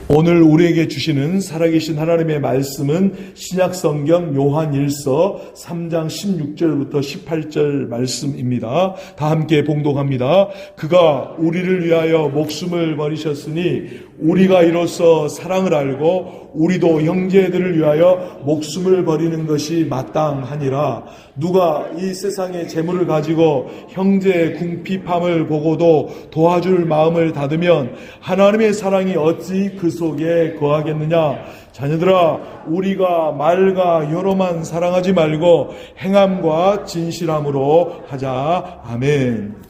오늘 우리에게 주시는 살아계신 하나님의 말씀은 신약성경 요한일서 3장 16절부터 18절 말씀입니다. 다 함께 봉독합니다. 그가 우리를 위하여 목숨을 버리셨으니 우리가 이로써 사랑을 알고 우리도 형제들을 위하여 목숨을 버리는 것이 마땅하니라. 누가 이 세상의 재물을 가지고 형제의 궁핍함을 보고도 도와줄 마음을 닫으면 하나님의 사랑이 어찌 그 속에 거하겠느냐. 자녀들아, 우리가 말과 혀로만 사랑하지 말고 행함과 진실함으로 하자. 아멘.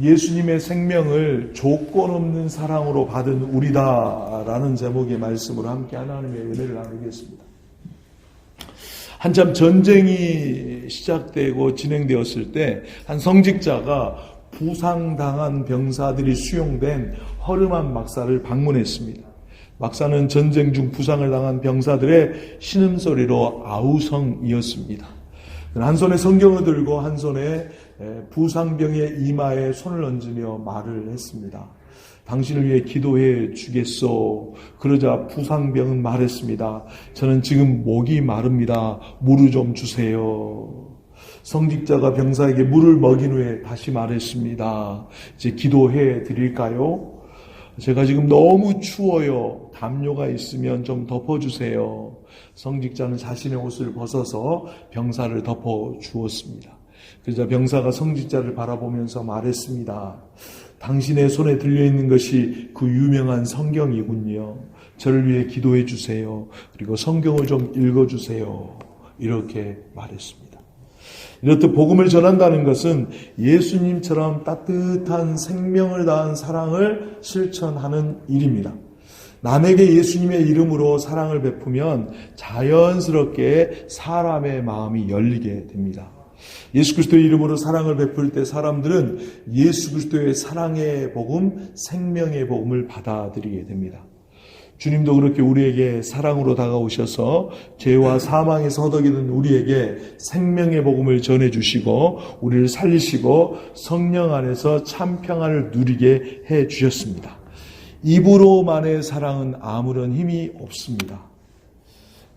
예수님의 생명을 조건 없는 사랑으로 받은 우리다라는 제목의 말씀으로 함께 하나님의 은혜를 나누겠습니다. 한참 전쟁이 시작되고 진행되었을 때 한 성직자가 부상당한 병사들이 수용된 허름한 막사를 방문했습니다. 막사는 전쟁 중 부상을 당한 병사들의 신음소리로 아우성이었습니다. 한 손에 성경을 들고 한 손에 부상병의 이마에 손을 얹으며 말을 했습니다. 당신을 위해 기도해 주겠소. 그러자 부상병은 말했습니다. 저는 지금 목이 마릅니다. 물을 좀 주세요. 성직자가 병사에게 물을 먹인 후에 다시 말했습니다. 이제 기도해 드릴까요? 제가 지금 너무 추워요. 담요가 있으면 좀 덮어주세요. 성직자는 자신의 옷을 벗어서 병사를 덮어 주었습니다. 그러자 병사가 성직자를 바라보면서 말했습니다. 당신의 손에 들려있는 것이 그 유명한 성경이군요. 저를 위해 기도해 주세요. 그리고 성경을 좀 읽어주세요. 이렇게 말했습니다. 이렇듯 복음을 전한다는 것은 예수님처럼 따뜻한 생명을 다한 사랑을 실천하는 일입니다. 남에게 예수님의 이름으로 사랑을 베푸면 자연스럽게 사람의 마음이 열리게 됩니다. 예수 그리스도의 이름으로 사랑을 베풀 때 사람들은 예수 그리스도의 사랑의 복음, 생명의 복음을 받아들이게 됩니다. 주님도 그렇게 우리에게 사랑으로 다가오셔서 죄와 사망에서 허덕이는 우리에게 생명의 복음을 전해주시고 우리를 살리시고 성령 안에서 참 평안을 누리게 해주셨습니다. 입으로만의 사랑은 아무런 힘이 없습니다.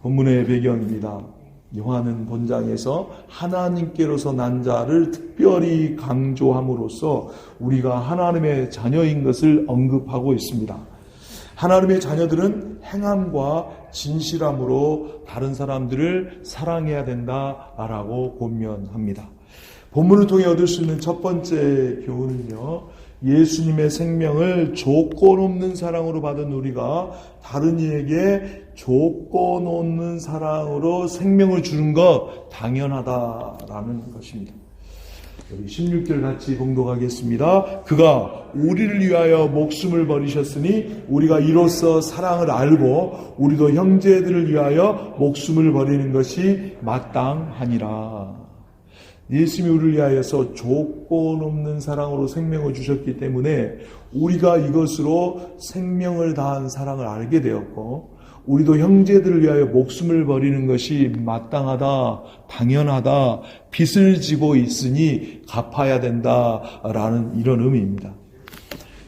본문의 배경입니다. 요한은 본장에서 하나님께로서 난 자를 특별히 강조함으로써 우리가 하나님의 자녀인 것을 언급하고 있습니다. 하나님의 자녀들은 행함과 진실함으로 다른 사람들을 사랑해야 된다라고 권면합니다. 본문을 통해 얻을 수 있는 첫 번째 교훈은요, 예수님의 생명을 조건 없는 사랑으로 받은 우리가 다른 이에게 조건 없는 사랑으로 생명을 주는 것 당연하다라는 것입니다. 여기 16절 같이 봉독하겠습니다. 그가 우리를 위하여 목숨을 버리셨으니 우리가 이로써 사랑을 알고 우리도 형제들을 위하여 목숨을 버리는 것이 마땅하니라. 예수님이 우리를 위하여서 조건 없는 사랑으로 생명을 주셨기 때문에 우리가 이것으로 생명을 다한 사랑을 알게 되었고 우리도 형제들을 위하여 목숨을 버리는 것이 마땅하다, 당연하다, 빚을 지고 있으니 갚아야 된다라는 이런 의미입니다.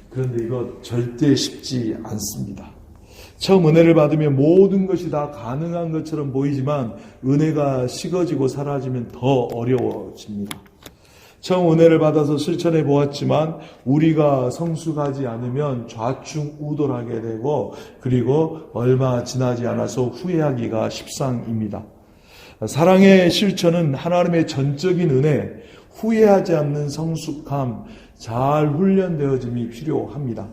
그런데 이거 절대 쉽지 않습니다. 처음 은혜를 받으면 모든 것이 다 가능한 것처럼 보이지만 은혜가 식어지고 사라지면 더 어려워집니다. 처음 은혜를 받아서 실천해 보았지만 우리가 성숙하지 않으면 좌충우돌하게 되고 그리고 얼마 지나지 않아서 후회하기가 십상입니다. 사랑의 실천은 하나님의 전적인 은혜, 후회하지 않는 성숙함, 잘 훈련되어짐이 필요합니다.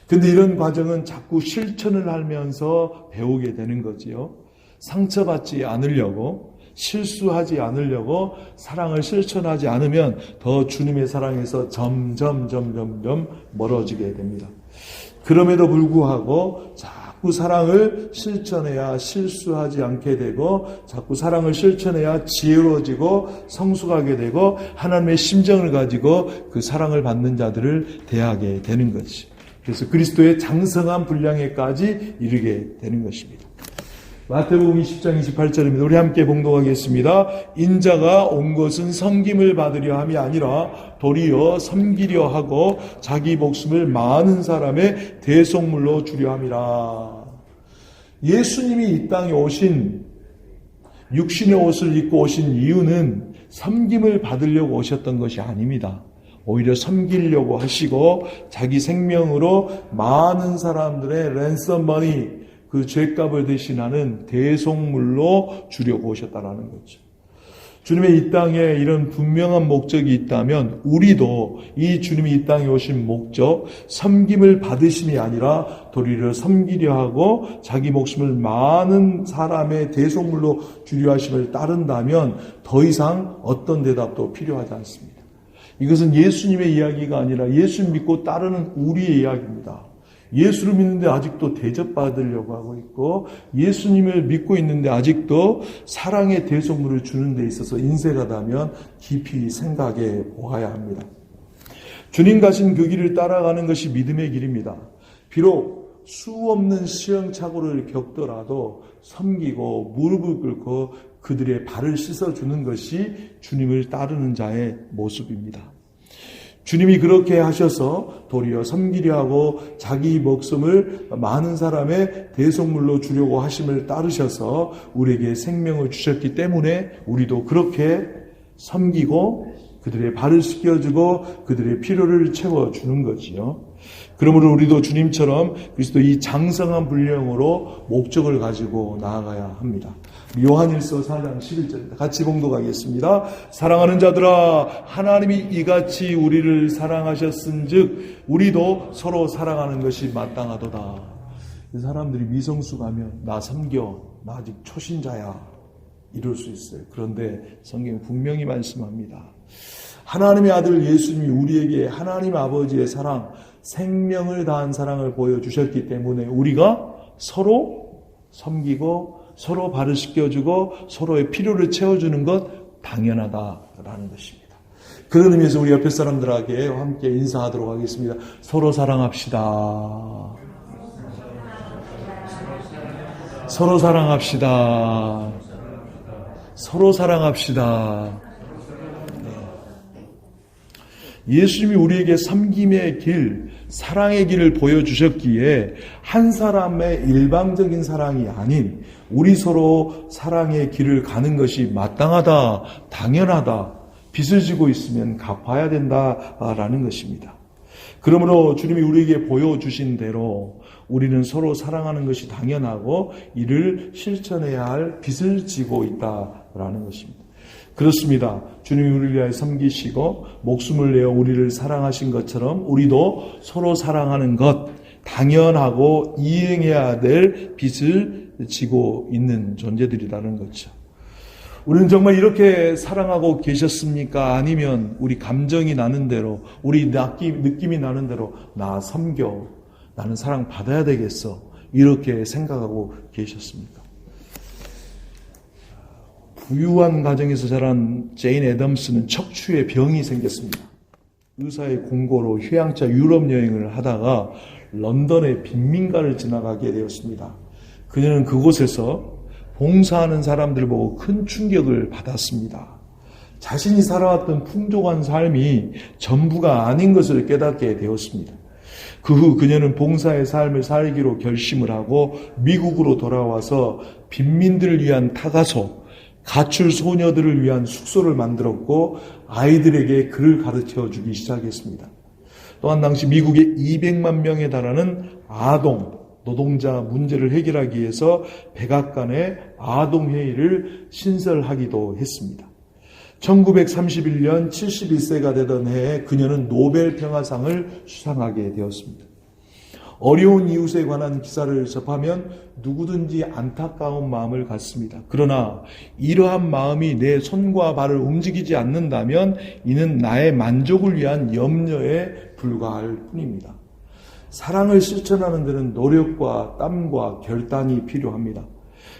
근데 이런 과정은 자꾸 실천을 하면서 배우게 되는 거지요. 상처받지 않으려고, 실수하지 않으려고 사랑을 실천하지 않으면 더 주님의 사랑에서 점점 멀어지게 됩니다. 그럼에도 불구하고 자꾸 사랑을 실천해야 실수하지 않게 되고 자꾸 사랑을 실천해야 지혜로워지고 성숙하게 되고 하나님의 심정을 가지고 그 사랑을 받는 자들을 대하게 되는 것이. 그래서 그리스도의 장성한 분량에까지 이르게 되는 것입니다. 마태복음 20장 28절입니다. 우리 함께 봉독하겠습니다. 인자가 온 것은 섬김을 받으려 함이 아니라 도리어 섬기려 하고 자기 목숨을 많은 사람의 대속물로 주려 함이라. 예수님이 이 땅에 오신, 육신의 옷을 입고 오신 이유는 섬김을 받으려고 오셨던 것이 아닙니다. 오히려 섬기려고 하시고 자기 생명으로 많은 사람들의 랜섬머니, 그 죄값을 대신하는 대속물로 주려고 오셨다라는 거죠. 주님의 이 땅에 이런 분명한 목적이 있다면 우리도 이 주님이 이 땅에 오신 목적, 섬김을 받으심이 아니라 도리를 섬기려 하고 자기 목숨을 많은 사람의 대속물로 주려 하심을 따른다면 더 이상 어떤 대답도 필요하지 않습니다. 이것은 예수님의 이야기가 아니라 예수 믿고 따르는 우리의 이야기입니다. 예수를 믿는데 아직도 대접받으려고 하고 있고 예수님을 믿고 있는데 아직도 사랑의 대속물을 주는 데 있어서 인색하다면 깊이 생각해 보아야 합니다. 주님 가신 그 길을 따라가는 것이 믿음의 길입니다. 비록 수없는 시행착오를 겪더라도 섬기고 무릎을 꿇고 그들의 발을 씻어주는 것이 주님을 따르는 자의 모습입니다. 주님이 그렇게 하셔서 도리어 섬기려 하고 자기 목숨을 많은 사람의 대속물로 주려고 하심을 따르셔서 우리에게 생명을 주셨기 때문에 우리도 그렇게 섬기고 그들의 발을 씻겨주고 그들의 필요를 채워주는 거지요. 그러므로 우리도 주님처럼 그리스도 이 장성한 분량으로 목적을 가지고 나아가야 합니다. 요한일서 4장 11절입니다. 같이 봉독하겠습니다. 사랑하는 자들아, 하나님이 이같이 우리를 사랑하셨은즉 우리도 서로 사랑하는 것이 마땅하도다. 사람들이 미성수 가면 나 섬겨, 나 아직 초신자야 이럴 수 있어요. 그런데 성경은 분명히 말씀합니다. 하나님의 아들 예수님이 우리에게 하나님 아버지의 사랑, 생명을 다한 사랑을 보여주셨기 때문에 우리가 서로 섬기고 서로 발을 씻겨주고 서로의 필요를 채워주는 것 당연하다라는 것입니다. 그런 의미에서 우리 옆에 사람들에게 함께 인사하도록 하겠습니다. 서로 사랑합시다. 서로 사랑합시다. 서로 사랑합시다. 예수님이 우리에게 섬김의 길, 사랑의 길을 보여주셨기에 한 사람의 일방적인 사랑이 아닌 우리 서로 사랑의 길을 가는 것이 마땅하다, 당연하다, 빚을 지고 있으면 갚아야 된다라는 것입니다. 그러므로 주님이 우리에게 보여주신 대로 우리는 서로 사랑하는 것이 당연하고 이를 실천해야 할 빚을 지고 있다라는 것입니다. 그렇습니다. 주님이 우리를 위하여 섬기시고 목숨을 내어 우리를 사랑하신 것처럼 우리도 서로 사랑하는 것, 당연하고 이행해야 될 빚을 지고 있는 존재들이라는 거죠. 우리는 정말 이렇게 사랑하고 계셨습니까? 아니면 우리 감정이 나는 대로, 우리 느낌이 나는 대로 나 섬겨, 나는 사랑받아야 되겠어, 이렇게 생각하고 계셨습니까? 부유한 가정에서 자란 제인 애덤스는 척추에 병이 생겼습니다. 의사의 공고로 휴양차 유럽 여행을 하다가 런던의 빈민가를 지나가게 되었습니다. 그녀는 그곳에서 봉사하는 사람들을 보고 큰 충격을 받았습니다. 자신이 살아왔던 풍족한 삶이 전부가 아닌 것을 깨닫게 되었습니다. 그 후 그녀는 봉사의 삶을 살기로 결심을 하고 미국으로 돌아와서 빈민들을 위한 타가소, 가출 소녀들을 위한 숙소를 만들었고 아이들에게 글을 가르쳐 주기 시작했습니다. 또한 당시 미국에 200만 명에 달하는 아동, 노동자 문제를 해결하기 위해서 백악관의 아동회의를 신설하기도 했습니다. 1931년 71세가 되던 해에 그녀는 노벨 평화상을 수상하게 되었습니다. 어려운 이웃에 관한 기사를 접하면 누구든지 안타까운 마음을 갖습니다. 그러나 이러한 마음이 내 손과 발을 움직이지 않는다면 이는 나의 만족을 위한 염려에 불과할 뿐입니다. 사랑을 실천하는 데는 노력과 땀과 결단이 필요합니다.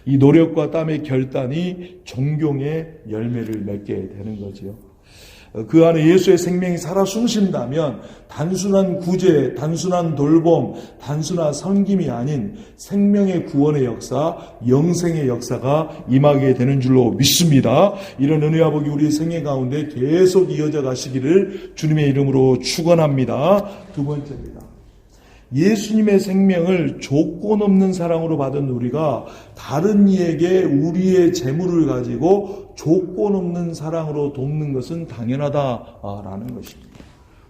이 노력과 땀의 결단이 존경의 열매를 맺게 되는 거지요. 그 안에 예수의 생명이 살아 숨쉰다면 단순한 구제, 단순한 돌봄, 단순한 섬김이 아닌 생명의 구원의 역사, 영생의 역사가 임하게 되는 줄로 믿습니다. 이런 은혜와 복이 우리 생애 가운데 계속 이어져 가시기를 주님의 이름으로 축원합니다. 두 번째입니다. 예수님의 생명을 조건 없는 사랑으로 받은 우리가 다른 이에게 우리의 재물을 가지고 조건 없는 사랑으로 돕는 것은 당연하다라는 것입니다.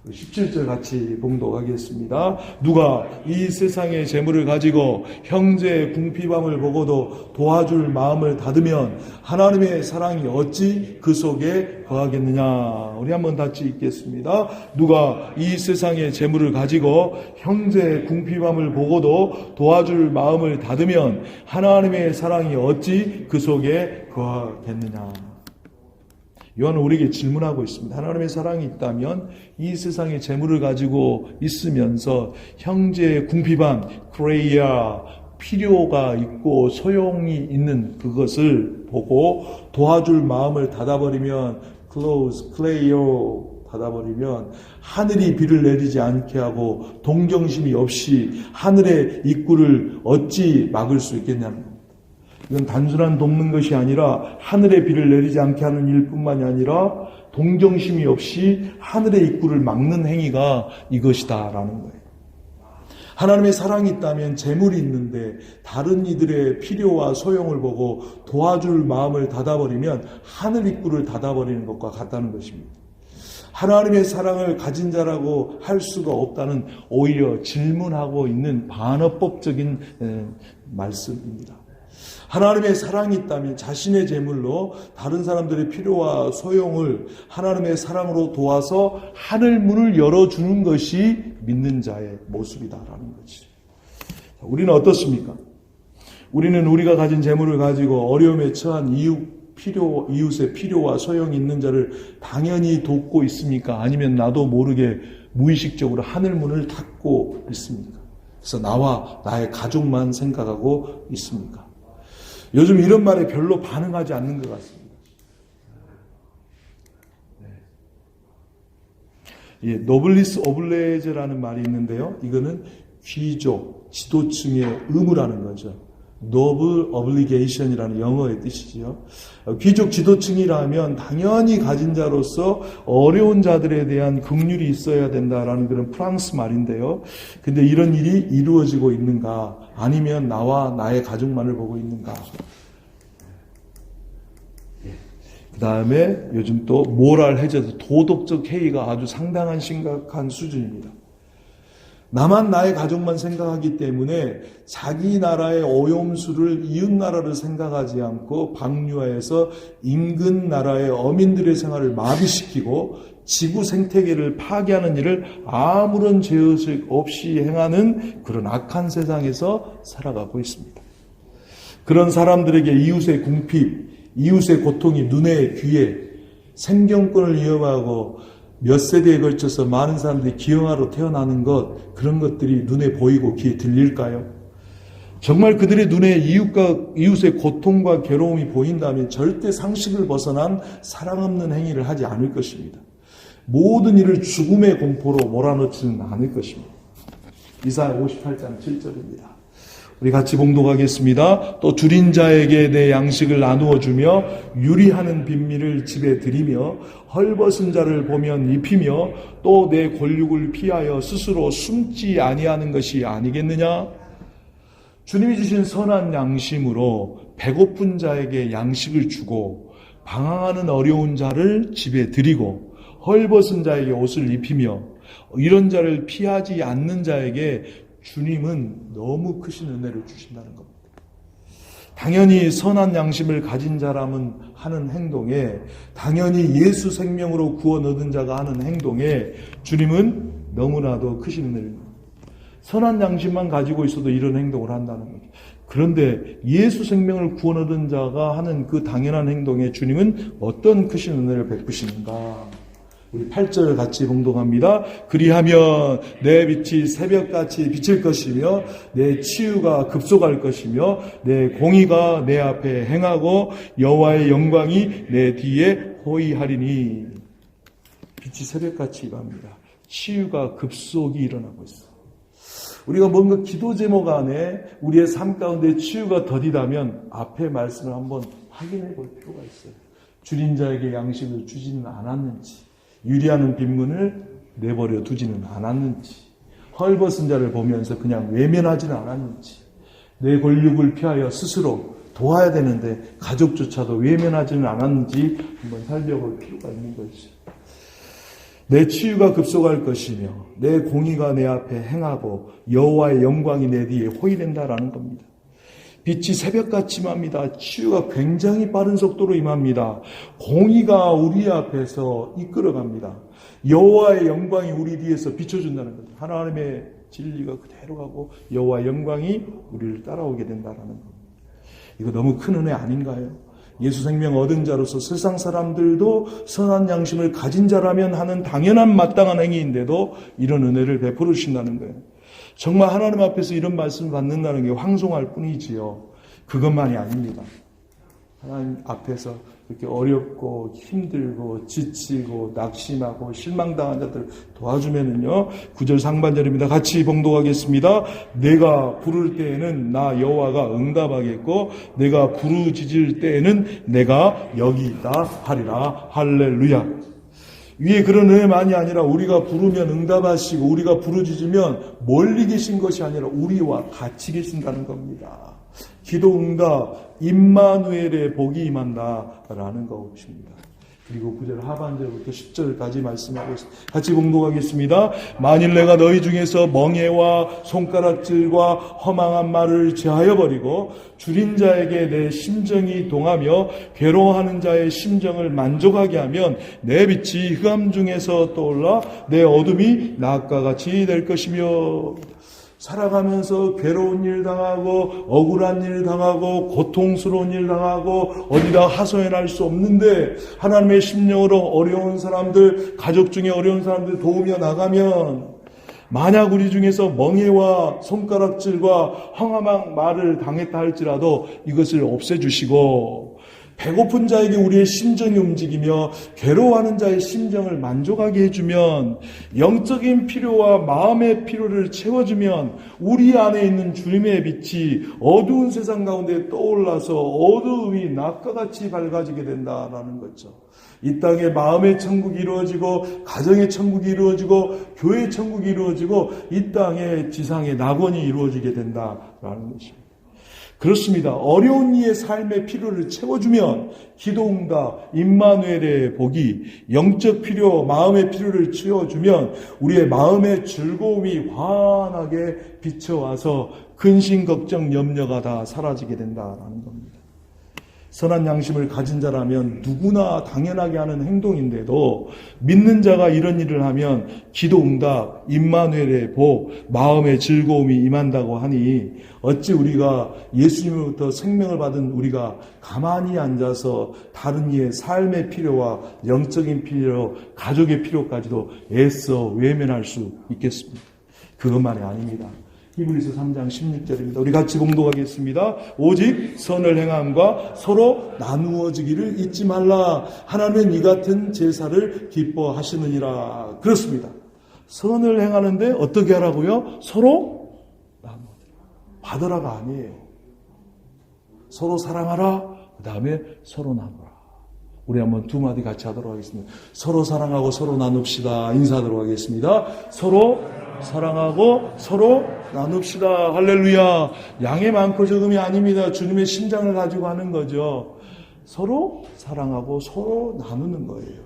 17절 같이 봉독하겠습니다. 누가 이 세상의 재물을 가지고 형제의 궁핍함을 보고도 도와줄 마음을 닫으면 하나님의 사랑이 어찌 그 속에 거하겠느냐. 우리 한번 같이 읽겠습니다. 누가 이 세상의 재물을 가지고 형제의 궁핍함을 보고도 도와줄 마음을 닫으면 하나님의 사랑이 어찌 그 속에 거하겠느냐. 요한은 우리에게 질문하고 있습니다. 하나님의 사랑이 있다면 이 세상의 재물을 가지고 있으면서 형제의 궁핍함, 크레이아, 필요가 있고 소용이 있는 그것을 보고 도와줄 마음을 닫아버리면 close, 클레이오 닫아버리면 하늘이 비를 내리지 않게 하고 동정심이 없이 하늘의 입구를 어찌 막을 수 있겠냐는 겁니다. 이건 단순한 돕는 것이 아니라 하늘의 비를 내리지 않게 하는 일뿐만이 아니라 동정심이 없이 하늘의 입구를 막는 행위가 이것이다라는 거예요. 하나님의 사랑이 있다면 재물이 있는데 다른 이들의 필요와 소용을 보고 도와줄 마음을 닫아버리면 하늘 입구를 닫아버리는 것과 같다는 것입니다. 하나님의 사랑을 가진 자라고 할 수가 없다는 오히려 질문하고 있는 반어법적인 말씀입니다. 하나님의 사랑이 있다면 자신의 재물로 다른 사람들의 필요와 소용을 하나님의 사랑으로 도와서 하늘 문을 열어주는 것이 믿는 자의 모습이다라는 거지. 우리는 어떻습니까? 우리는 우리가 가진 재물을 가지고 어려움에 처한 이웃의 필요와 소용이 있는 자를 당연히 돕고 있습니까? 아니면 나도 모르게 무의식적으로 하늘 문을 닫고 있습니까? 그래서 나와 나의 가족만 생각하고 있습니까? 요즘 이런 말에 별로 반응하지 않는 것 같습니다. 예, 노블리스 오블레제라는 말이 있는데요. 이거는 귀족, 지도층의 의무라는 거죠. 노블 오블리게이션이라는 영어의 뜻이지요. 귀족 지도층이라면 당연히 가진 자로서 어려운 자들에 대한 긍휼이 있어야 된다라는 그런 프랑스 말인데요. 근데 이런 일이 이루어지고 있는가? 아니면 나와 나의 가족만을 보고 있는가? 그 다음에 요즘 또 모랄 해제도 도덕적 해이가 아주 상당한 심각한 수준입니다. 나만 나의 가족만 생각하기 때문에 자기 나라의 오염수를 이웃 나라를 생각하지 않고 방류하여서 인근 나라의 어민들의 생활을 마비시키고 지구 생태계를 파괴하는 일을 아무런 죄의식 없이 행하는 그런 악한 세상에서 살아가고 있습니다. 그런 사람들에게 이웃의 궁핍, 이웃의 고통이 눈에 귀에 생존권을 위협하고 몇 세대에 걸쳐서 많은 사람들이 기형아로 태어나는 것, 그런 것들이 눈에 보이고 귀에 들릴까요? 정말 그들의 눈에 이웃의 고통과 괴로움이 보인다면 절대 상식을 벗어난 사랑 없는 행위를 하지 않을 것입니다. 모든 일을 죽음의 공포로 몰아넣지는 않을 것입니다. 이사야 58장 7절입니다. 우리 같이 봉독하겠습니다. 또 줄인 자에게 내 양식을 나누어 주며 유리하는 빈민을 집에 들이며 헐벗은 자를 보면 입히며 또 내 권육을 피하여 스스로 숨지 아니하는 것이 아니겠느냐? 주님이 주신 선한 양심으로 배고픈 자에게 양식을 주고 방황하는 어려운 자를 집에 들이고 헐벗은 자에게 옷을 입히며 이런 자를 피하지 않는 자에게 주님은 너무 크신 은혜를 주신다는 겁니다. 당연히 선한 양심을 가진 자라면 하는 행동에, 당연히 예수 생명으로 구원 얻은 자가 하는 행동에 주님은 너무나도 크신 은혜를 줍니다. 선한 양심만 가지고 있어도 이런 행동을 한다는 거죠. 그런데 예수 생명을 구원 얻은 자가 하는 그 당연한 행동에 주님은 어떤 크신 은혜를 베푸시는가? 우리 8절 같이 봉독합니다. 그리하면 내 빛이 새벽같이 비칠 것이며 내 치유가 급속할 것이며 내 공의가 내 앞에 행하고 여호와의 영광이 내 뒤에 호위하리니. 빛이 새벽같이 임합니다. 치유가 급속히 일어나고 있어요. 우리가 뭔가 기도 제목 안에 우리의 삶 가운데 치유가 더디다면 앞의 말씀을 한번 확인해 볼 필요가 있어요. 줄인 자에게 양식을 주지는 않았는지, 유리하는 빈문을 내버려 두지는 않았는지, 헐벗은 자를 보면서 그냥 외면하지는 않았는지, 내 권력을 피하여 스스로 도와야 되는데 가족조차도 외면하지는 않았는지 한번 살펴볼 필요가 있는 것이죠. 내 치유가 급속할 것이며 내 공의가 내 앞에 행하고 여호와의 영광이 내 뒤에 호위된다라는 겁니다. 빛이 새벽같이 임합니다. 치유가 굉장히 빠른 속도로 임합니다. 공의가 우리 앞에서 이끌어갑니다. 여호와의 영광이 우리 뒤에서 비춰준다는 겁니다. 하나님의 진리가 그대로 가고 여호와의 영광이 우리를 따라오게 된다는 겁니다. 이거 너무 큰 은혜 아닌가요? 예수 생명 얻은 자로서 세상 사람들도 선한 양심을 가진 자라면 하는 당연한 마땅한 행위인데도 이런 은혜를 베풀어 주신다는 거예요. 정말 하나님 앞에서 이런 말씀을 받는다는 게 황송할 뿐이지요. 그것만이 아닙니다. 하나님 앞에서 이렇게 어렵고 힘들고 지치고 낙심하고 실망당한 자들 도와주면은요. 9절 상반절입니다. 같이 봉독하겠습니다. 내가 부를 때에는 나 여호와가 응답하겠고 내가 부르짖을 때에는 내가 여기 있다 하리라. 할렐루야. 위에 그런 은혜만이 아니라 우리가 부르면 응답하시고 우리가 부르짖으면 멀리 계신 것이 아니라 우리와 같이 계신다는 겁니다. 기도 응답 임마누엘의 복이 임한다라는 것입니다. 그리고 9절 하반절부터 10절까지 말씀하고 있습니다. 같이 봉독하겠습니다. 만일 내가 너희 중에서 멍에와 손가락질과 허망한 말을 제하여 버리고 줄인 자에게 내 심정이 동하며 괴로워하는 자의 심정을 만족하게 하면 내 빛이 흑암 중에서 떠올라 내 어둠이 낮과 같이 될 것이며 살아가면서 괴로운 일 당하고 억울한 일 당하고 고통스러운 일 당하고 어디다 하소연할 수 없는데 하나님의 심령으로 어려운 사람들, 가족 중에 어려운 사람들 도우며 나가면 만약 우리 중에서 멍에와 손가락질과 황함한 말을 당했다 할지라도 이것을 없애주시고 배고픈 자에게 우리의 심정이 움직이며 괴로워하는 자의 심정을 만족하게 해주면 영적인 필요와 마음의 필요를 채워주면 우리 안에 있는 주님의 빛이 어두운 세상 가운데 떠올라서 어두움이 낮과 같이 밝아지게 된다라는 거죠. 이 땅에 마음의 천국이 이루어지고 가정의 천국이 이루어지고 교회의 천국이 이루어지고 이 땅에 지상의 낙원이 이루어지게 된다라는 것입니다. 그렇습니다. 어려운 이의 삶의 필요를 채워주면 기도응답, 임마누엘의 복이 영적 필요, 마음의 필요를 채워주면 우리의 마음의 즐거움이 환하게 비춰와서 근심, 걱정, 염려가 다 사라지게 된다라는 겁니다. 선한 양심을 가진 자라면 누구나 당연하게 하는 행동인데도 믿는 자가 이런 일을 하면 기도응답, 임마누엘의 복, 마음의 즐거움이 임한다고 하니 어찌 우리가 예수님으로부터 생명을 받은 우리가 가만히 앉아서 다른 이의 삶의 필요와 영적인 필요, 가족의 필요까지도 애써 외면할 수 있겠습니까? 그것만이 아닙니다. 히브리서 3장 16절입니다. 우리 같이 봉독하겠습니다. 오직 선을 행함과 서로 나누어지기를 잊지 말라. 하나님은 이 같은 제사를 기뻐하시느니라. 그렇습니다. 선을 행하는데 어떻게 하라고요? 서로 나누어지라. 받으라가 아니에요. 서로 사랑하라. 그 다음에 서로 나누라. 우리 한번 두 마디 같이 하도록 하겠습니다. 서로 사랑하고 서로 나눕시다. 인사하도록 하겠습니다. 서로 사랑하고 서로 나눕시다. 할렐루야. 양의 많고 적음이 아닙니다. 주님의 심장을 가지고 하는 거죠. 서로 사랑하고 서로 나누는 거예요.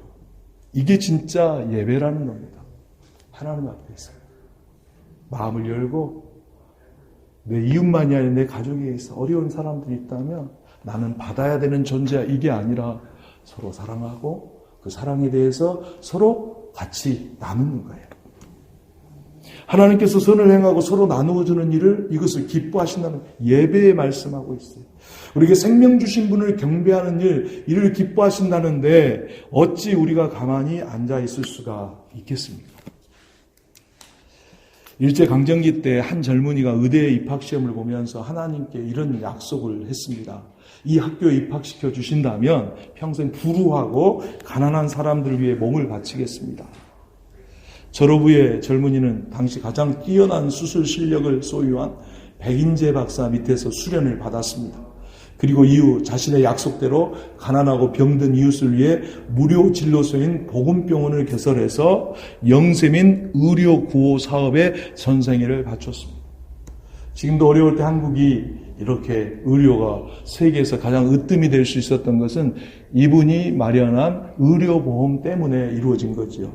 이게 진짜 예배라는 겁니다. 하나님 앞에서 마음을 열고 내 이웃만이 아니라 내 가족에 있어 어려운 사람들이 있다면 나는 받아야 되는 존재야. 이게 아니라 서로 사랑하고 그 사랑에 대해서 서로 같이 나누는 거예요. 하나님께서 선을 행하고 서로 나누어주는 일을 이것을 기뻐하신다는 예배에 말씀하고 있어요. 우리에게 생명 주신 분을 경배하는 일, 이를 기뻐하신다는데 어찌 우리가 가만히 앉아있을 수가 있겠습니까? 일제강점기 때 한 젊은이가 의대 입학시험을 보면서 하나님께 이런 약속을 했습니다. 이 학교에 입학시켜 주신다면 평생 불우하고 가난한 사람들을 위해 몸을 바치겠습니다. 졸업후에 젊은이는 당시 가장 뛰어난 수술 실력을 소유한 백인재 박사 밑에서 수련을 받았습니다. 그리고 이후 자신의 약속대로 가난하고 병든 이웃을 위해 무료 진료소인 복음병원을 개설해서 영세민 의료 구호 사업에 전생애를 바쳤습니다. 지금도 어려울 때 한국이 이렇게 의료가 세계에서 가장 으뜸이 될 수 있었던 것은 이분이 마련한 의료보험 때문에 이루어진 거죠.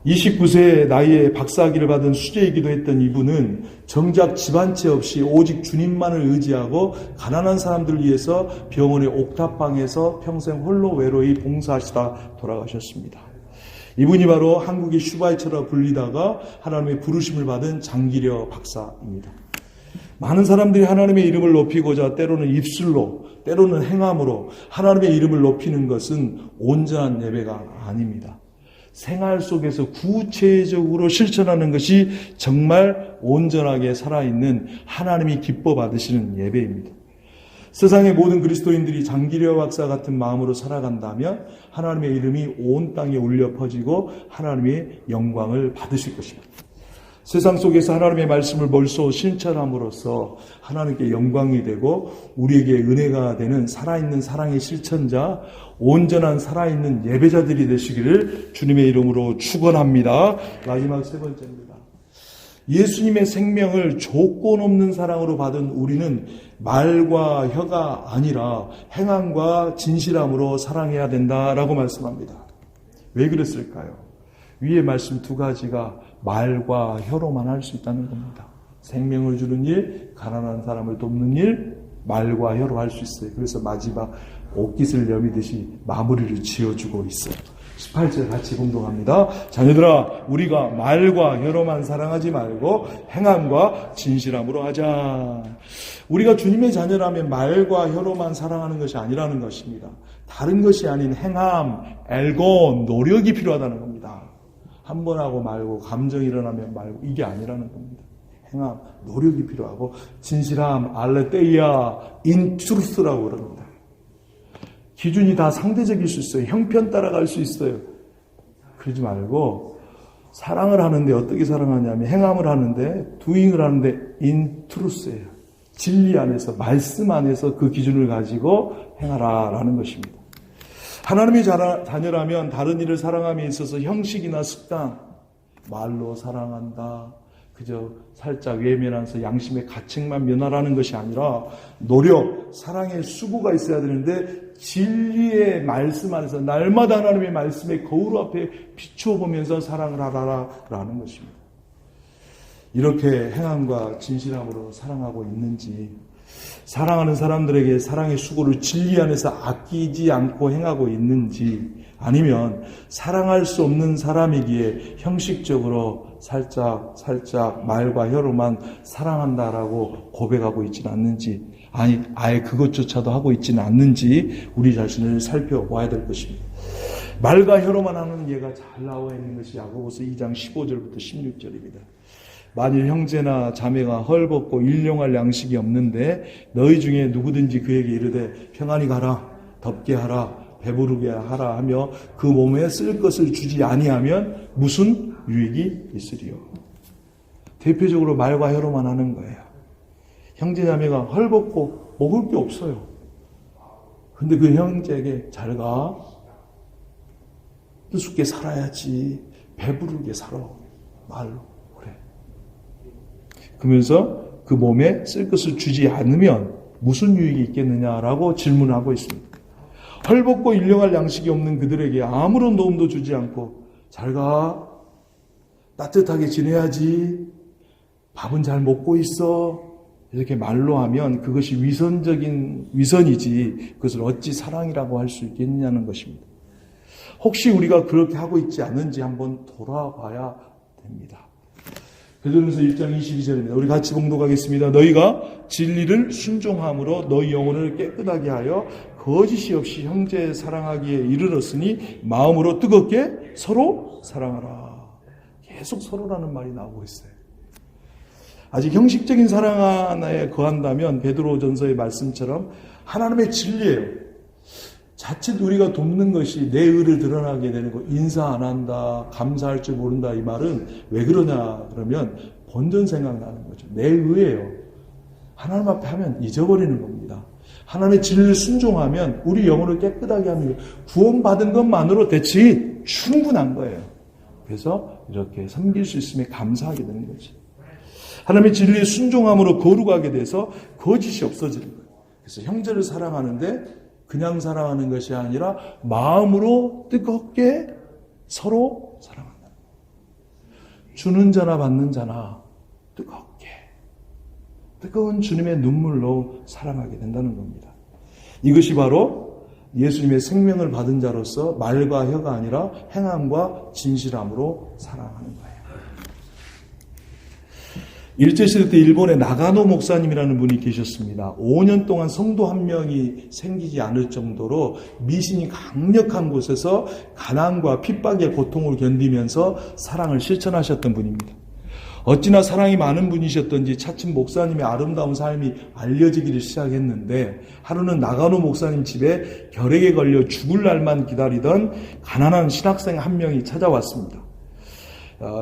29세 나이에 박사학위를 받은 수재이기도 했던 이분은 정작 집 한 채 없이 오직 주님만을 의지하고 가난한 사람들을 위해서 병원의 옥탑방에서 평생 홀로 외로이 봉사하시다 돌아가셨습니다. 이분이 바로 한국의 슈바이처라 불리다가 하나님의 부르심을 받은 장기려 박사입니다. 많은 사람들이 하나님의 이름을 높이고자 때로는 입술로, 때로는 행함으로 하나님의 이름을 높이는 것은 온전한 예배가 아닙니다. 생활 속에서 구체적으로 실천하는 것이 정말 온전하게 살아있는 하나님이 기뻐 받으시는 예배입니다. 세상의 모든 그리스도인들이 장기려 박사 같은 마음으로 살아간다면 하나님의 이름이 온 땅에 울려 퍼지고 하나님의 영광을 받으실 것입니다. 세상 속에서 하나님의 말씀을 벌써 실천함으로써 하나님께 영광이 되고 우리에게 은혜가 되는 살아있는 사랑의 실천자, 온전한 살아있는 예배자들이 되시기를 주님의 이름으로 축원합니다. 마지막 세 번째입니다. 예수님의 생명을 조건 없는 사랑으로 받은 우리는 말과 혀가 아니라 행함과 진실함으로 사랑해야 된다라고 말씀합니다. 왜 그랬을까요? 위의 말씀 두 가지가 말과 혀로만 할 수 있다는 겁니다. 생명을 주는 일, 가난한 사람을 돕는 일, 말과 혀로 할 수 있어요. 그래서 마지막 옷깃을 여미듯이 마무리를 지어주고 있어요. 18절 같이 공동합니다. 자녀들아, 우리가 말과 혀로만 사랑하지 말고 행함과 진실함으로 하자. 우리가 주님의 자녀라면 말과 혀로만 사랑하는 것이 아니라는 것입니다. 다른 것이 아닌 행함, 엘고, 노력이 필요하다는 겁니다. 한 번 하고 말고 감정이 일어나면 말고 이게 아니라는 겁니다. 행함, 노력이 필요하고 진실함, 알레테이아, 인트루스라고 그럽니다. 기준이 다 상대적일 수 있어요. 형편 따라갈 수 있어요. 그러지 말고 사랑을 하는데 어떻게 사랑하냐면 행함을 하는데 doing을 하는데 인트루스예요. 진리 안에서 말씀 안에서 그 기준을 가지고 행하라라는 것입니다. 하나님의 자녀라면 다른 일을 사랑함에 있어서 형식이나 습관, 말로 사랑한다, 그저 살짝 외면하면서 양심의 가책만 면하라는 것이 아니라 노력, 사랑의 수고가 있어야 되는데 진리의 말씀 안에서 날마다 하나님의 말씀의 거울 앞에 비추어보면서 사랑을 하라라는 것입니다. 이렇게 행함과 진실함으로 사랑하고 있는지, 사랑하는 사람들에게 사랑의 수고를 진리 안에서 아끼지 않고 행하고 있는지, 아니면 사랑할 수 없는 사람이기에 형식적으로 살짝 말과 혀로만 사랑한다라고 고백하고 있지는 않는지, 아니 아예 그것조차도 하고 있지는 않는지 우리 자신을 살펴봐야 될 것입니다. 말과 혀로만 하는 예가 잘 나와 있는 것이 야고보서 2장 15절부터 16절입니다. 만일 형제나 자매가 헐벗고 일용할 양식이 없는데 너희 중에 누구든지 그에게 이르되 평안히 가라, 덥게 하라, 배부르게 하라 하며 그 몸에 쓸 것을 주지 아니하면 무슨 유익이 있으리요. 대표적으로 말과 혀로만 하는 거예요. 형제 자매가 헐벗고 먹을 게 없어요. 근데 그 형제에게 잘 가, 뜻있게 살아야지, 배부르게 살아, 말로. 그러면서 그 몸에 쓸 것을 주지 않으면 무슨 유익이 있겠느냐라고 질문하고 있습니다. 헐벗고 일용할 양식이 없는 그들에게 아무런 도움도 주지 않고 잘 가, 따뜻하게 지내야지, 밥은 잘 먹고 있어, 이렇게 말로 하면 그것이 위선이지 그것을 어찌 사랑이라고 할 수 있겠느냐는 것입니다. 혹시 우리가 그렇게 하고 있지 않는지 한번 돌아봐야 됩니다. 베드로전서 1장 22절입니다. 우리 같이 봉독하겠습니다. 너희가 진리를 순종함으로 너희 영혼을 깨끗하게 하여 거짓이 없이 형제 사랑하기에 이르렀으니 마음으로 뜨겁게 서로 사랑하라. 계속 서로라는 말이 나오고 있어요. 아직 형식적인 사랑 하나에 거한다면 베드로전서의 말씀처럼 하나님의 진리예요. 자칫 우리가 돕는 것이 내 의를 드러나게 되는 거, 인사 안 한다, 감사할 줄 모른다, 이 말은 왜 그러냐 그러면 본전 생각나는 거죠. 내 의예요. 하나님 앞에 하면 잊어버리는 겁니다. 하나님의 진리를 순종하면 우리 영혼을 깨끗하게 하면 구원받은 것만으로 대체 충분한 거예요. 그래서 이렇게 섬길 수 있음에 감사하게 되는 거죠. 하나님의 진리에 순종함으로 거룩하게 돼서 거짓이 없어지는 거예요. 그래서 형제를 사랑하는데 그냥 사랑하는 것이 아니라 마음으로 뜨겁게 서로 사랑한다. 주는 자나 받는 자나 뜨겁게 뜨거운 주님의 눈물로 사랑하게 된다는 겁니다. 이것이 바로 예수님의 생명을 받은 자로서 말과 혀가 아니라 행함과 진실함으로 사랑하는 거예요. 일제시대 때 일본에 나가노 목사님이라는 분이 계셨습니다. 5년 동안 성도 한 명이 생기지 않을 정도로 미신이 강력한 곳에서 가난과 핍박의 고통을 견디면서 사랑을 실천하셨던 분입니다. 어찌나 사랑이 많은 분이셨던지 차츰 목사님의 아름다운 삶이 알려지기를 시작했는데 하루는 나가노 목사님 집에 결핵에 걸려 죽을 날만 기다리던 가난한 신학생 한 명이 찾아왔습니다.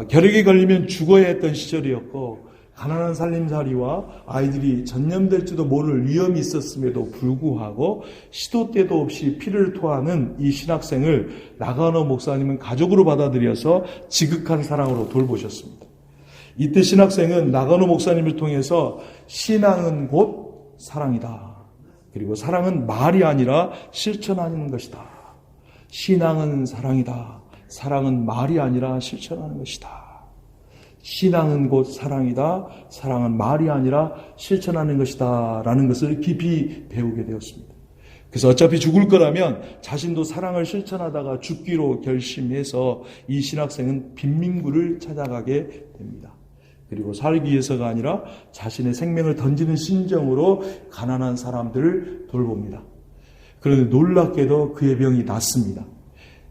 결핵에 걸리면 죽어야 했던 시절이었고 가난한 살림살이와 아이들이 전염될지도 모를 위험이 있었음에도 불구하고 시도 때도 없이 피를 토하는 이 신학생을 나가노 목사님은 가족으로 받아들여서 지극한 사랑으로 돌보셨습니다. 이때 신학생은 나가노 목사님을 통해서 신앙은 곧 사랑이다. 그리고 사랑은 말이 아니라 실천하는 것이다. 신앙은 사랑이다. 사랑은 말이 아니라 실천하는 것이다. 신앙은 곧 사랑이다. 사랑은 말이 아니라 실천하는 것이다. 라는 것을 깊이 배우게 되었습니다. 그래서 어차피 죽을 거라면 자신도 사랑을 실천하다가 죽기로 결심해서 이 신학생은 빈민구를 찾아가게 됩니다. 그리고 살기 위해서가 아니라 자신의 생명을 던지는 심정으로 가난한 사람들을 돌봅니다. 그런데 놀랍게도 그의 병이 낫습니다.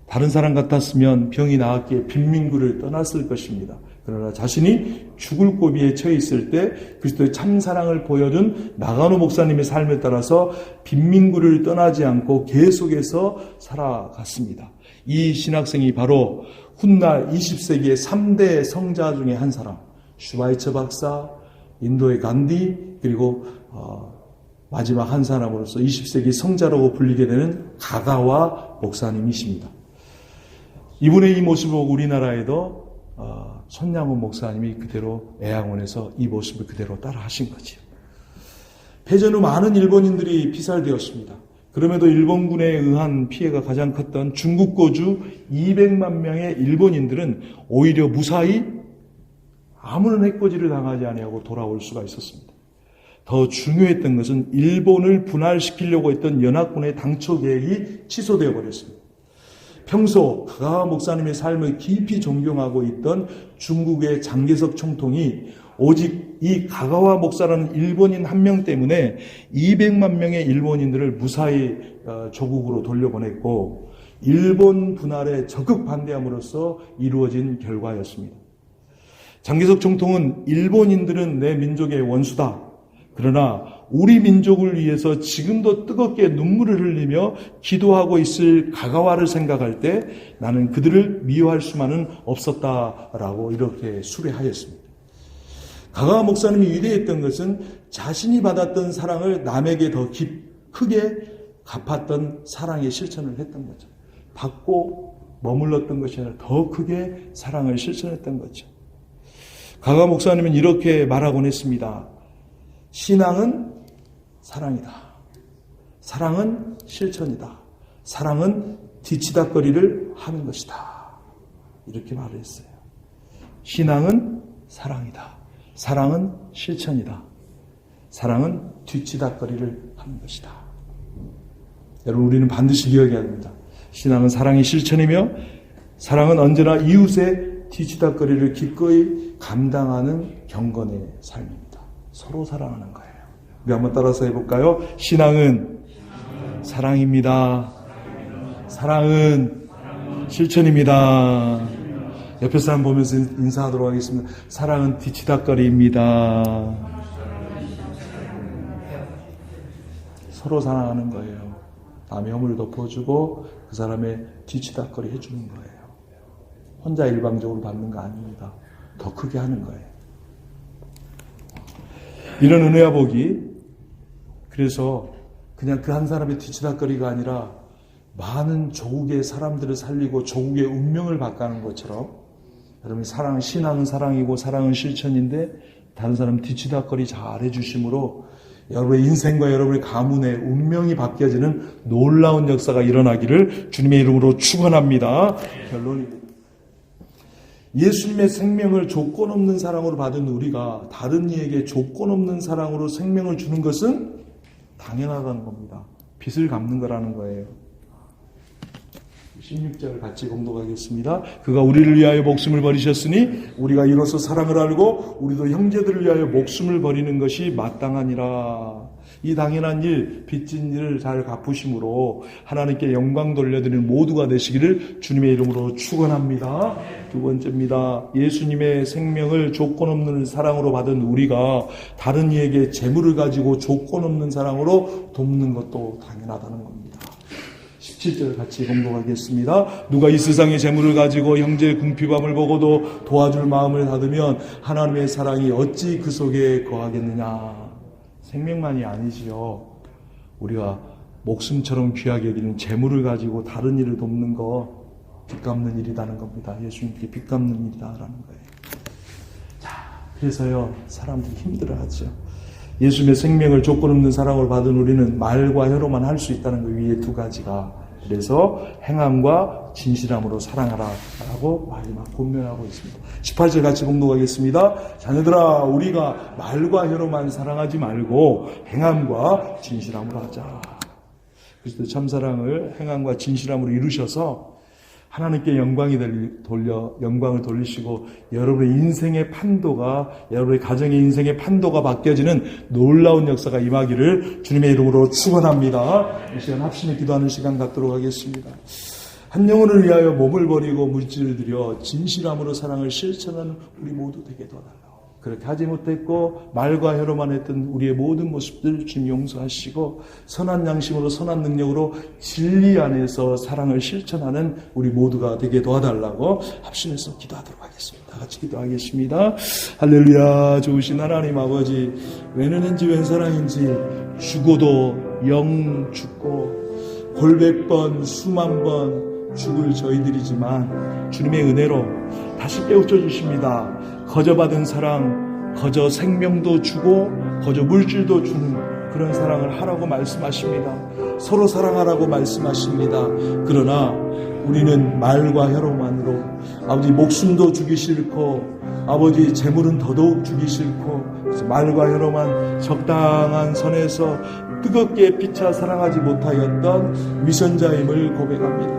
다른 사람 같았으면 병이 나았기에 빈민구를 떠났을 것입니다. 그러나 자신이 죽을 고비에 처해 있을 때 그리스도의 참사랑을 보여준 나가노 목사님의 삶에 따라서 빈민구를 떠나지 않고 계속해서 살아갔습니다. 이 신학생이 바로 훗날 20세기의 3대 성자 중에 한 사람, 슈바이처 박사, 인도의 간디, 그리고 마지막 한 사람으로서 20세기 성자라고 불리게 되는 가가와 목사님이십니다. 이분의 이 모습을 보고 우리나라에도 손양훈 목사님이 그대로 애양원에서 이 모습을 그대로 따라 하신 거지요. 패전 후 많은 일본인들이 피살되었습니다. 그럼에도 일본군에 의한 피해가 가장 컸던 중국 거주 200만 명의 일본인들은 오히려 무사히 아무런 해코지를 당하지 아니하고 돌아올 수가 있었습니다. 더 중요했던 것은 일본을 분할시키려고 했던 연합군의 당초 계획이 취소되어 버렸습니다. 평소 가가 목사님의 삶을 깊이 존경하고 있던 중국의 장개석 총통이 오직 이 가가와 목사라는 일본인 한 명 때문에 200만 명의 일본인들을 무사히 조국으로 돌려보냈고 일본 분할에 적극 반대함으로써 이루어진 결과였습니다. 장개석 총통은 일본인들은 내 민족의 원수다. 그러나 우리 민족을 위해서 지금도 뜨겁게 눈물을 흘리며 기도하고 있을 가가와를 생각할 때 나는 그들을 미워할 수만은 없었다라고 이렇게 수레하였습니다. 가가와 목사님이 위대했던 것은 자신이 받았던 사랑을 남에게 더 크게 갚았던 사랑의 실천을 했던 거죠. 받고 머물렀던 것이 아니라 더 크게 사랑을 실천했던 거죠. 가가 목사님은 이렇게 말하곤 했습니다. 신앙은 사랑이다. 사랑은 실천이다. 사랑은 뒤치다거리를 하는 것이다. 이렇게 말을 했어요. 신앙은 사랑이다. 사랑은 실천이다. 사랑은 뒤치다거리를 하는 것이다. 여러분, 우리는 반드시 기억해야 됩니다. 신앙은 사랑의 실천이며 사랑은 언제나 이웃의 뒤치다거리를 기꺼이 감당하는 경건의 삶입니다. 서로 사랑하는 거예요. 우리 한번 따라서 해볼까요? 신앙은 사랑입니다. 사랑은 실천입니다. 옆에 사람 보면서 인사하도록 하겠습니다. 사랑은 뒤치다거리입니다. 서로 사랑하는 거예요. 남의 허물을 덮어주고 그 사람의 뒤치다거리 해주는 거예요. 혼자 일방적으로 받는 거 아닙니다. 더 크게 하는 거예요. 이런 은혜와 복이 그래서 그냥 그 한 사람의 뒤치다거리가 아니라 많은 조국의 사람들을 살리고 조국의 운명을 바꾸는 것처럼 여러분 신앙은 사랑이고 사랑은 실천인데 다른 사람 뒤치다거리 잘 해주심으로 여러분의 인생과 여러분의 가문의 운명이 바뀌어지는 놀라운 역사가 일어나기를 주님의 이름으로 축원합니다. 결론입니다. 예수님의 생명을 조건 없는 사랑으로 받은 우리가 다른 이에게 조건 없는 사랑으로 생명을 주는 것은 당연하다는 겁니다. 빚을 갚는 거라는 거예요. 16절을 같이 공독하겠습니다. 그가 우리를 위하여 목숨을 버리셨으니 우리가 이로써 사랑을 알고 우리도 형제들을 위하여 목숨을 버리는 것이 마땅하니라. 이 당연한 일, 빚진 일을 잘 갚으심으로 하나님께 영광 돌려드리는 모두가 되시기를 주님의 이름으로 축원합니다. 두 번째입니다. 예수님의 생명을 조건 없는 사랑으로 받은 우리가 다른 이에게 재물을 가지고 조건 없는 사랑으로 돕는 것도 당연하다는 겁니다. 17절 같이 공독하겠습니다. 누가 이 세상의 재물을 가지고 형제의 궁핍함을 보고도 도와줄 마음을 닫으면 하나님의 사랑이 어찌 그 속에 거하겠느냐. 생명만이 아니지요. 우리가 목숨처럼 귀하게 여기는 재물을 가지고 다른 일을 돕는 거 빚 갚는 일이라는 겁니다. 예수님께 빚 갚는 일이라는 거예요. 자, 그래서요 사람들이 힘들어하죠. 예수님의 생명을 조건 없는 사랑을 받은 우리는 말과 혀로만 할 수 있다는 것 위에 두 가지가 그래서 행함과 진실함으로 사랑하라 라고 마지막 권면하고 있습니다. 18절 같이 공독하겠습니다. 자녀들아 우리가 말과 혀로만 사랑하지 말고 행함과 진실함으로 하자. 그리스도 참사랑을 행함과 진실함으로 이루셔서 하나님께 영광을 돌리시고 여러분의 인생의 판도가 여러분의 가정의 인생의 판도가 바뀌어지는 놀라운 역사가 임하기를 주님의 이름으로 축원합니다. 이 시간 합심에 기도하는 시간 갖도록 하겠습니다. 한 영혼을 위하여 몸을 버리고 물질을 들여 진실함으로 사랑을 실천하는 우리 모두 되게 도와달라고. 그렇게 하지 못했고 말과 혀로만 했던 우리의 모든 모습들 주님 용서하시고 선한 양심으로 선한 능력으로 진리 안에서 사랑을 실천하는 우리 모두가 되게 도와달라고 합심해서 기도하도록 하겠습니다. 같이 기도하겠습니다. 할렐루야. 좋으신 하나님 아버지, 웬 은혜인지 웬 사랑인지 죽어도 영 죽고 골백번 수만 번 죽을 저희들이지만 주님의 은혜로 다시 깨우쳐 주십니다. 거저 받은 사랑, 거저 생명도 주고 거저 물질도 주는 그런 사랑을 하라고 말씀하십니다. 서로 사랑하라고 말씀하십니다. 그러나 우리는 말과 혀로만으로 아버지 목숨도 주기 싫고 아버지 재물은 더더욱 주기 싫고 그래서 말과 혀로만 적당한 선에서 뜨겁게 피차 사랑하지 못하였던 위선자임을 고백합니다.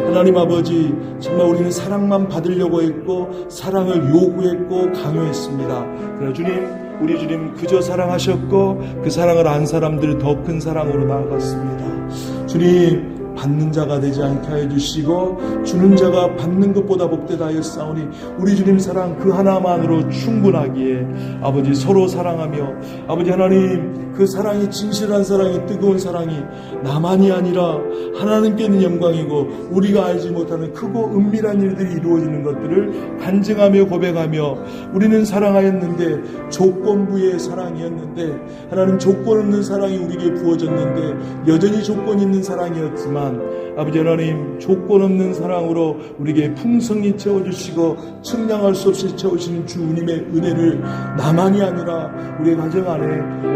하나님 아버지, 정말 우리는 사랑만 받으려고 했고 사랑을 요구했고 강요했습니다. 그러나 주님, 우리 주님 그저 사랑하셨고 그 사랑을 안 사람들 더 큰 사랑으로 나아갔습니다. 주님, 받는 자가 되지 않게 해주시고 주는 자가 받는 것보다 복되다 하였사오니 우리 주님 사랑 그 하나만으로 충분하기에 아버지 서로 사랑하며 아버지 하나님 그 사랑이 진실한 사랑이 뜨거운 사랑이 나만이 아니라 하나님께는 영광이고 우리가 알지 못하는 크고 은밀한 일들이 이루어지는 것들을 간증하며 고백하며 우리는 사랑하였는데 조건부의 사랑이었는데 하나님 조건 없는 사랑이 우리에게 부어졌는데 여전히 조건 있는 사랑이었지만 아버지 하나님 조건 없는 사랑으로 우리에게 풍성히 채워주시고 측량할 수 없이 채우시는 주님의 은혜를 나만이 아니라 우리의 가정 안에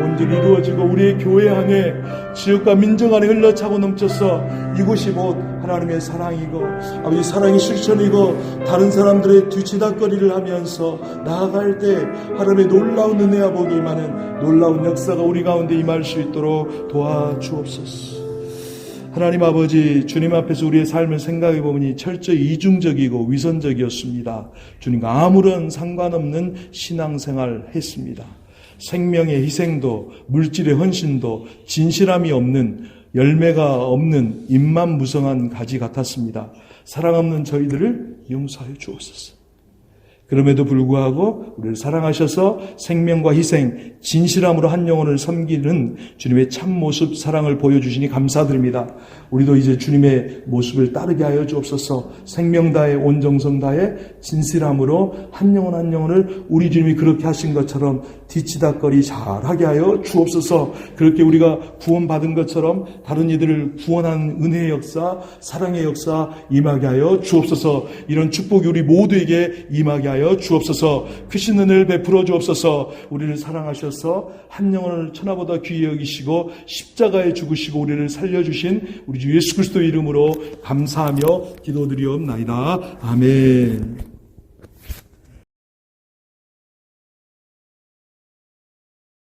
온전히 이루어지고 우리의 교회 안에 지역과 민족 안에 흘러차고 넘쳐서 이곳이 곧 하나님의 사랑이고 아버지 사랑의 실천이고 다른 사람들의 뒤치다거리를 하면서 나아갈 때 하나님의 놀라운 은혜와 복이 임하는 놀라운 역사가 우리 가운데 임할 수 있도록 도와주옵소서. 하나님 아버지, 주님 앞에서 우리의 삶을 생각해 보니 철저히 이중적이고 위선적이었습니다. 주님과 아무런 상관없는 신앙생활 했습니다. 생명의 희생도 물질의 헌신도 진실함이 없는 열매가 없는 잎만 무성한 가지 같았습니다. 사랑 없는 저희들을 용서하여 주옵소서. 그럼에도 불구하고 우리를 사랑하셔서 생명과 희생, 진실함으로 한 영혼을 섬기는 주님의 참 모습, 사랑을 보여주시니 감사드립니다. 우리도 이제 주님의 모습을 따르게 하여 주옵소서. 생명 다해 온 정성 다해 진실함으로 한 영혼 한 영혼을 우리 주님이 그렇게 하신 것처럼 뒤치다거리 잘하게 하여 주옵소서. 그렇게 우리가 구원받은 것처럼 다른 이들을 구원하는 은혜의 역사, 사랑의 역사 임하게 하여 주옵소서. 이런 축복이 우리 모두에게 임하게 하여 주옵소서. 크신 은혜를 베풀어 주옵소서. 우리를 사랑하셔서 한 영혼을 천하보다 귀히 여기시고 십자가에 죽으시고 우리를 살려주신 우리 주 예수 그리스도 이름으로 감사하며 기도드리옵나이다. 아멘.